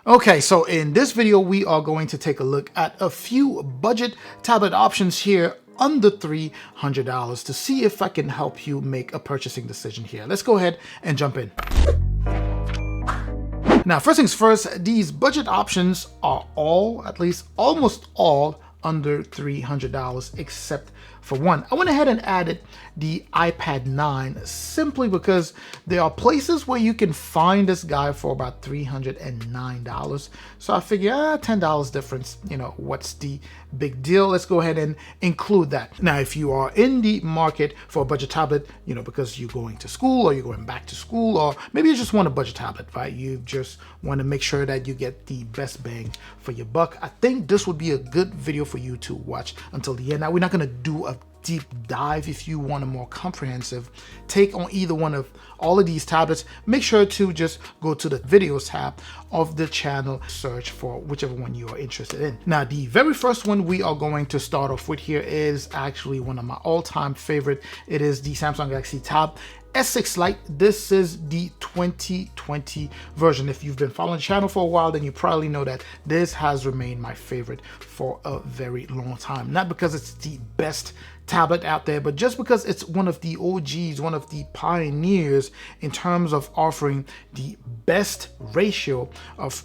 Okay, so in this video, we are going to take a look at a few budget tablet options here under $300 to see if I can help you make a purchasing decision here. Let's go ahead and jump in. Now, first things first, these budget options are all, at least almost all, under $300 except for one. I went ahead and added the iPad 9 simply because there are places where you can find this guy for about $309. So I figure $10 difference, what's the big deal? Let's go ahead and include that. Now, if you are in the market for a budget tablet, because you're going to school or you're going back to school, or maybe you just want a budget tablet, right? You just want to make sure that you get the best bang for your buck. I think this would be a good video for you to watch until the end. Now, we're not going to do a deep dive. If you want a more comprehensive take on either one of all of these tablets, make sure to just go to the videos tab of the channel, search for whichever one you are interested in. Now, the very first one we are going to start off with here is actually one of my all-time favorite. It is the Samsung Galaxy Tab S6 Lite. This is the 2020 version. If you've been following the channel for a while, then you probably know that this has remained my favorite for a very long time. Not because it's the best tablet out there, but just because it's one of the OGs, one of the pioneers in terms of offering the best ratio of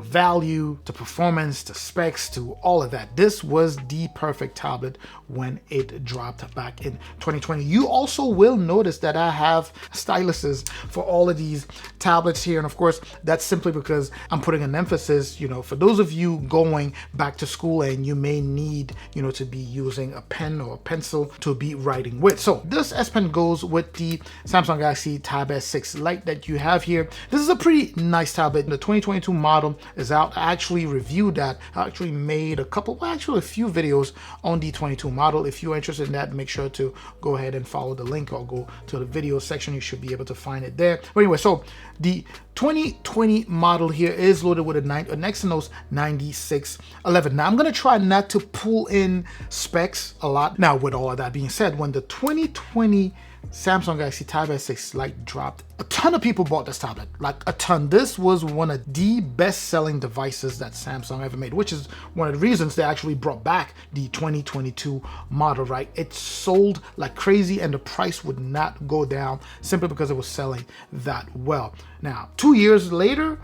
value to performance to specs to all of that. This was the perfect tablet when it dropped back in 2020. You also will notice that I have styluses for all of these tablets here, and of course that's simply because I'm putting an emphasis, for those of you going back to school and you may need, to be using a pen or a pencil to be writing with. So this S Pen goes with the Samsung Galaxy Tab S6 Lite that you have here. This is a pretty nice tablet. The 2022 model is out. I actually reviewed that. I actually made a few videos on the 22 model. If you're interested in that, make sure to go ahead and follow the link or go to the video section. You should be able to find it there. But anyway, so the 2020 model here is loaded with a Exynos 9611. Now, I'm going to try not to pull in specs a lot. Now, with all of that being said, when the 2020 Samsung Galaxy Tab S6 Lite dropped, a ton of people bought this tablet, like a ton. This was one of the best-selling devices that Samsung ever made, which is one of the reasons they actually brought back the 2022 model, right? It sold like crazy and the price would not go down simply because it was selling that well. Now, 2 years later,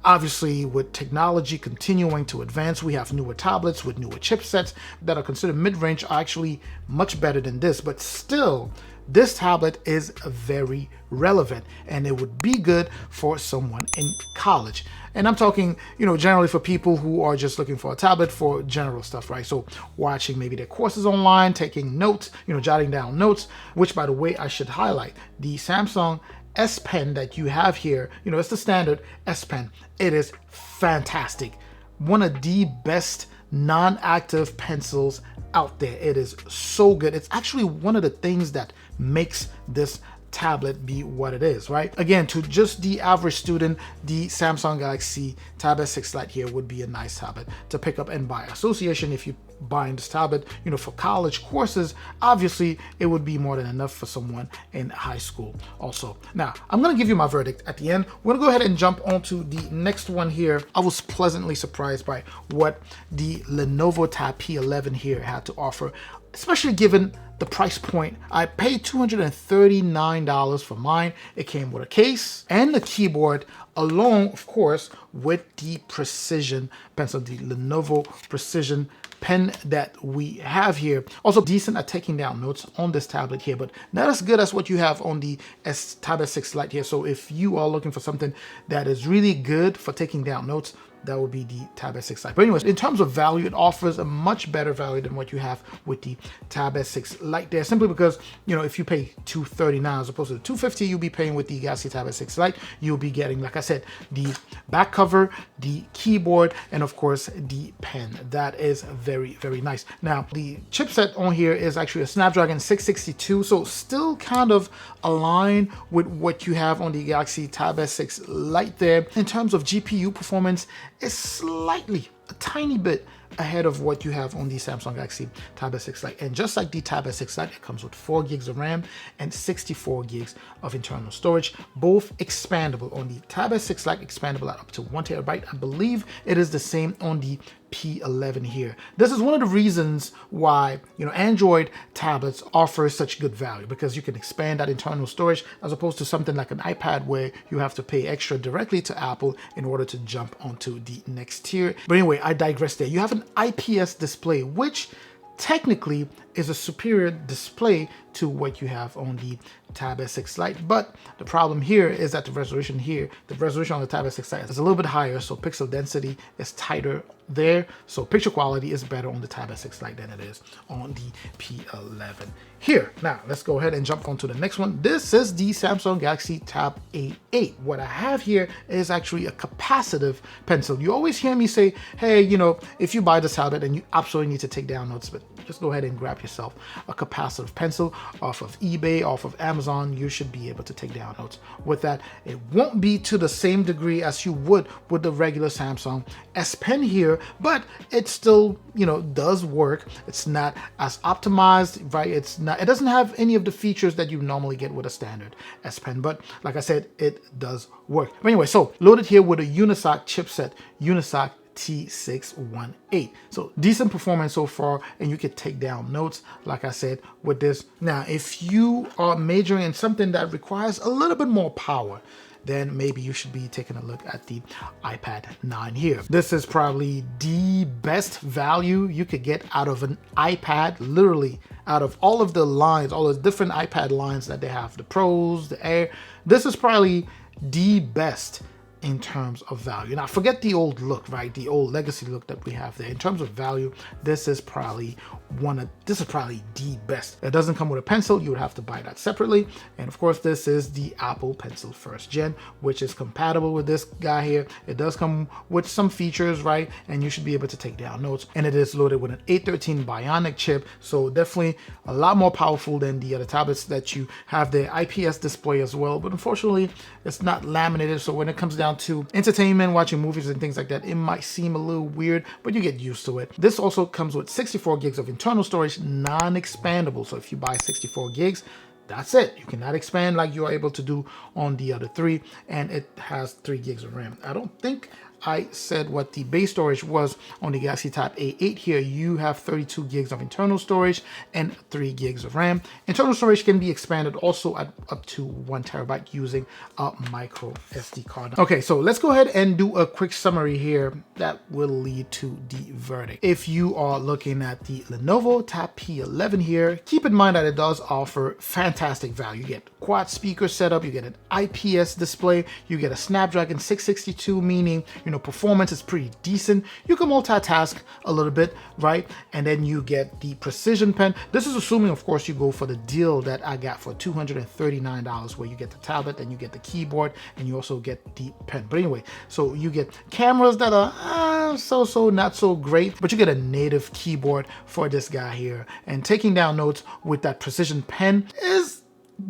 obviously, with technology continuing to advance, we have newer tablets with newer chipsets that are considered mid-range, are actually much better than this, but still, this tablet is very relevant and it would be good for someone in college. And I'm talking, generally for people who are just looking for a tablet for general stuff, right? So watching maybe their courses online, taking notes, jotting down notes, which, by the way, I should highlight the Samsung S Pen that you have here. It's the standard S Pen. It is fantastic. One of the best non-active pencils out there. It is so good. It's actually one of the things that makes this tablet be what it is, right? Again, to just the average student, the Samsung Galaxy Tab S6 Lite here would be a nice tablet to pick up and buy. Association, if you buying this tablet, for college courses, obviously it would be more than enough for someone in high school also. Now, I'm going to give you my verdict at the end. We're going to go ahead and jump onto the next one here. I was pleasantly surprised by what the Lenovo Tab P11 here had to offer, especially given the price point. I paid $239 for mine. It came with a case and the keyboard, along, of course, with the Precision pencil, the Lenovo Precision pen that we have here. Also decent at taking down notes on this tablet here, but not as good as what you have on the Tab S6 Lite here. So if you are looking for something that is really good for taking down notes, that would be the Tab S6 Lite. But anyways, in terms of value, it offers a much better value than what you have with the Tab S6 Lite there, simply because, if you pay $239 as opposed to the $250 you'll be paying with the Galaxy Tab S6 Lite, you'll be getting, like I said, the back cover, the keyboard, and of course the pen. That is very, very nice. Now, the chipset on here is actually a Snapdragon 662, so still kind of aligned with what you have on the Galaxy Tab S6 Lite there. In terms of GPU performance, is slightly, a tiny bit ahead of what you have on the Samsung Galaxy Tab S6 Lite. And just like the Tab S6 Lite, it comes with 4 gigs of RAM and 64 gigs of internal storage, both expandable. On the Tab S6 Lite, expandable at up to 1 terabyte. I believe it is the same on the P11 here. This is one of the reasons why, you know, Android tablets offer such good value, because you can expand that internal storage as opposed to something like an iPad where you have to pay extra directly to Apple in order to jump onto the next tier. But anyway, I digress there. You have an IPS display, which technically is a superior display to what you have on the Tab S6 Lite. But the problem here is that the resolution on the Tab S6 Lite is a little bit higher, so pixel density is tighter there. So picture quality is better on the Tab S6 Lite than it is on the P11 here. Now let's go ahead and jump on to the next one. This is the Samsung Galaxy Tab A8. What I have here is actually a capacitive pencil. You always hear me say, hey, you know, if you buy this tablet and you absolutely need to take down notes, but just go ahead and grab yourself a capacitive pencil off of eBay, off of Amazon. You should be able to take down notes with that. It won't be to the same degree as you would with the regular Samsung S Pen here, but it still, you know, does work. It's not as optimized, right? It doesn't have any of the features that you normally get with a standard S Pen, but like I said, it does work. But anyway, so loaded here with a Unisoc chipset, Unisoc T618. So decent performance so far, and you can take down notes, like I said, with this. Now, if you are majoring in something that requires a little bit more power, then maybe you should be taking a look at the iPad 9 here. This is probably the best value you could get out of an iPad, literally out of all of the lines, all the different iPad lines that they have, the Pros, the Air. This is probably the best in terms of value. Now, forget the old look, right? The old legacy look that we have there. In terms of value, this is probably the best. It doesn't come with a pencil. You would have to buy that separately. And of course, this is the Apple Pencil 1st Gen, which is compatible with this guy here. It does come with some features, right? And you should be able to take down notes. And it is loaded with an A13 Bionic chip. So definitely a lot more powerful than the other tablets that you have. The IPS display as well, but unfortunately, it's not laminated. So when it comes down to entertainment, watching movies and things like that, it might seem a little weird, but you get used to it. This also comes with 64 gigs of internal storage, non-expandable. So if you buy 64 gigs, that's it. You cannot expand like you are able to do on the other three, and it has 3 gigs of RAM. I don't think I said what the base storage was on the Galaxy Tab A8 here. You have 32 gigs of internal storage and 3 gigs of RAM. Internal storage can be expanded also at up to 1 terabyte using a micro SD card. Okay, so let's go ahead and do a quick summary here that will lead to the verdict. If you are looking at the Lenovo Tab P11 here, keep in mind that it does offer fantastic value. You get quad speaker setup, you get an IPS display, you get a Snapdragon 662, meaning, you know, performance is pretty decent. You can multitask a little bit, right? And then you get the precision pen. This is assuming, of course, you go for the deal that I got for $239, where you get the tablet and you get the keyboard and you also get the pen. But anyway, so you get cameras that are so not so great, but you get a native keyboard for this guy here. And taking down notes with that precision pen is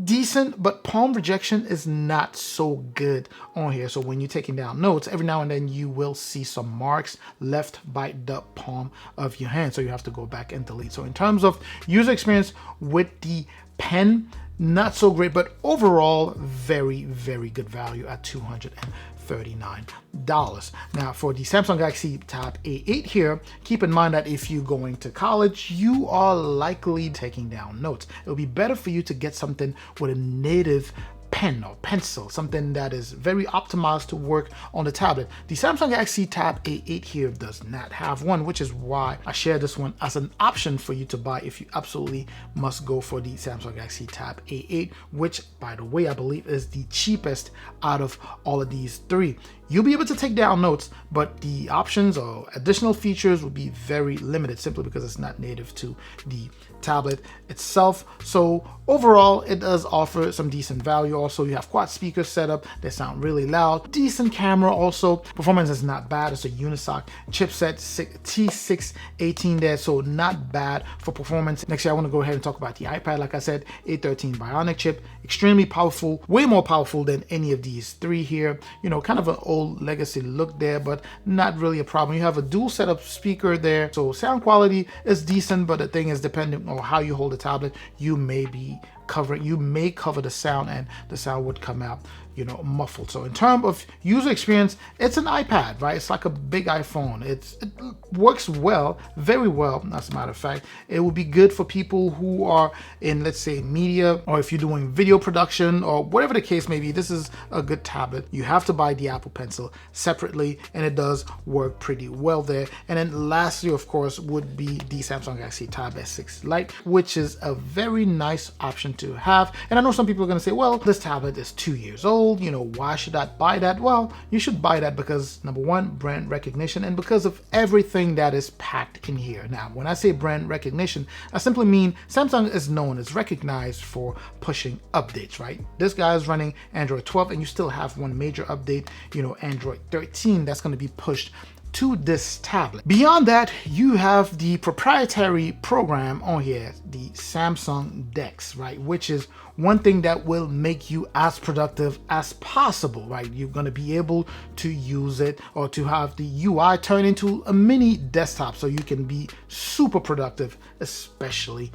decent, but palm rejection is not so good on here. So when you're taking down notes, every now and then you will see some marks left by the palm of your hand, so you have to go back and delete. So in terms of user experience with the pen, not so great, but overall very good value at $239. Now for the Samsung Galaxy Tab A8 here, keep in mind that if you're going to college, you are likely taking down notes. It'll be better for you to get something with a native pen or pencil, something that is very optimized to work on the tablet. The Samsung Galaxy Tab A8 here does not have one, which is why I share this one as an option for you to buy if you absolutely must go for the Samsung Galaxy Tab A8, which, by the way, I believe is the cheapest out of all of these three. You'll be able to take down notes, but the options or additional features will be very limited simply because it's not native to the tablet itself. So overall, it does offer some decent value. Also, you have quad speakers set up. They sound really loud. Decent camera also. Performance is not bad. It's a Unisoc chipset T618 there, so not bad for performance. Next year, I want to go ahead and talk about the iPad. Like I said, A13 Bionic chip, extremely powerful, way more powerful than any of these three here. You know, kind of an old legacy look there, but not really a problem. You have a dual setup speaker there, so sound quality is decent, but the thing is, depending on how you hold the tablet, you may cover the sound, and the sound would come out, you know, muffled. So in terms of user experience, it's an iPad, right? It's like a big iPhone. It works well, very well, as a matter of fact. It would be good for people who are in, let's say, media, or if you're doing video production, or whatever the case may be. This is a good tablet. You have to buy the Apple Pencil separately, and it does work pretty well there. And then lastly, of course, would be the Samsung Galaxy Tab S6 Lite, which is a very nice option to have. And I know some people are going to say, well, this tablet is 2 years old, you know, why should I buy that? Well, you should buy that because, number one, brand recognition, and because of everything that is packed in here. Now, when I say brand recognition, I simply mean Samsung is known, is recognized for pushing updates, right? This guy is running Android 12, and you still have one major update, you know, Android 13, that's going to be pushed to this tablet. Beyond that, you have the proprietary program on here, the Samsung Dex, right? Which is one thing that will make you as productive as possible, right? You're going to be able to use it, or to have the UI turn into a mini desktop, so you can be super productive, especially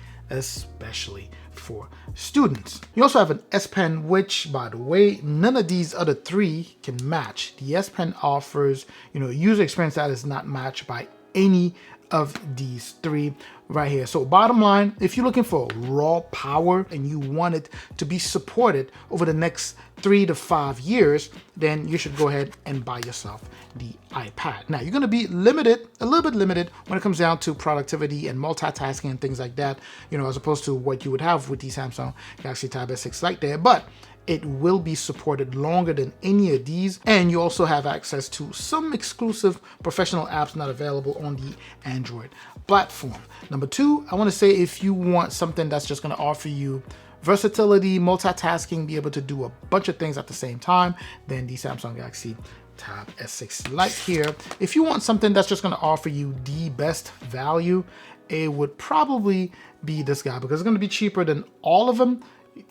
for students. You also have an S Pen, which, by the way, none of these other three can match. The S Pen offers, you know, user experience that is not matched by any of these three right here. So bottom line, if you're looking for raw power and you want it to be supported over the next 3 to 5 years, then you should go ahead and buy yourself the iPad. Now, you're going to be limited, a little bit limited, when it comes down to productivity and multitasking and things like that, you know, as opposed to what you would have with the Samsung Galaxy Tab S6 Lite there, but it will be supported longer than any of these, and you also have access to some exclusive professional apps not available on the Android platform. Number two, I want to say, if you want something that's just going to offer you versatility, multitasking, be able to do a bunch of things at the same time, then the Samsung Galaxy Tab S6 Lite here. If you want something that's just going to offer you the best value, it would probably be this guy, because it's going to be cheaper than all of them.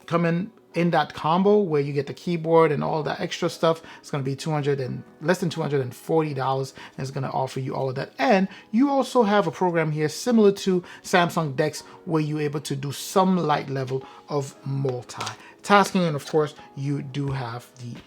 Come in that combo where you get the keyboard and all that extra stuff. It's going to be less than $240, and it's going to offer you all of that. And you also have a program here similar to Samsung Dex, where you're able to do some light level of multitasking. And of course, you do have the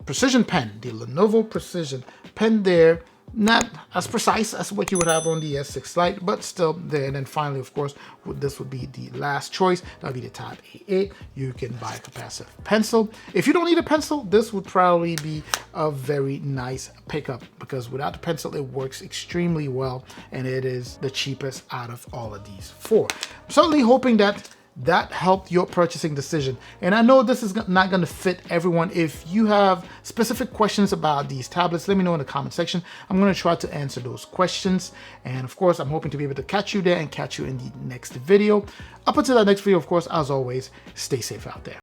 Precision Pen, the Lenovo Precision Pen there. Not as precise as what you would have on the S6 Lite, but still there. And then finally, of course, this would be the last choice. That would be the Tab A8. You can buy a capacitive pencil. If you don't need a pencil, this would probably be a very nice pickup, because without the pencil, it works extremely well, and it is the cheapest out of all of these four. I'm certainly hoping that helped your purchasing decision. And I know this is not going to fit everyone. If you have specific questions about these tablets, let me know in the comment section. I'm going to try to answer those questions. And of course, I'm hoping to be able to catch you there and catch you in the next video. Up until that next video, of course, as always, stay safe out there.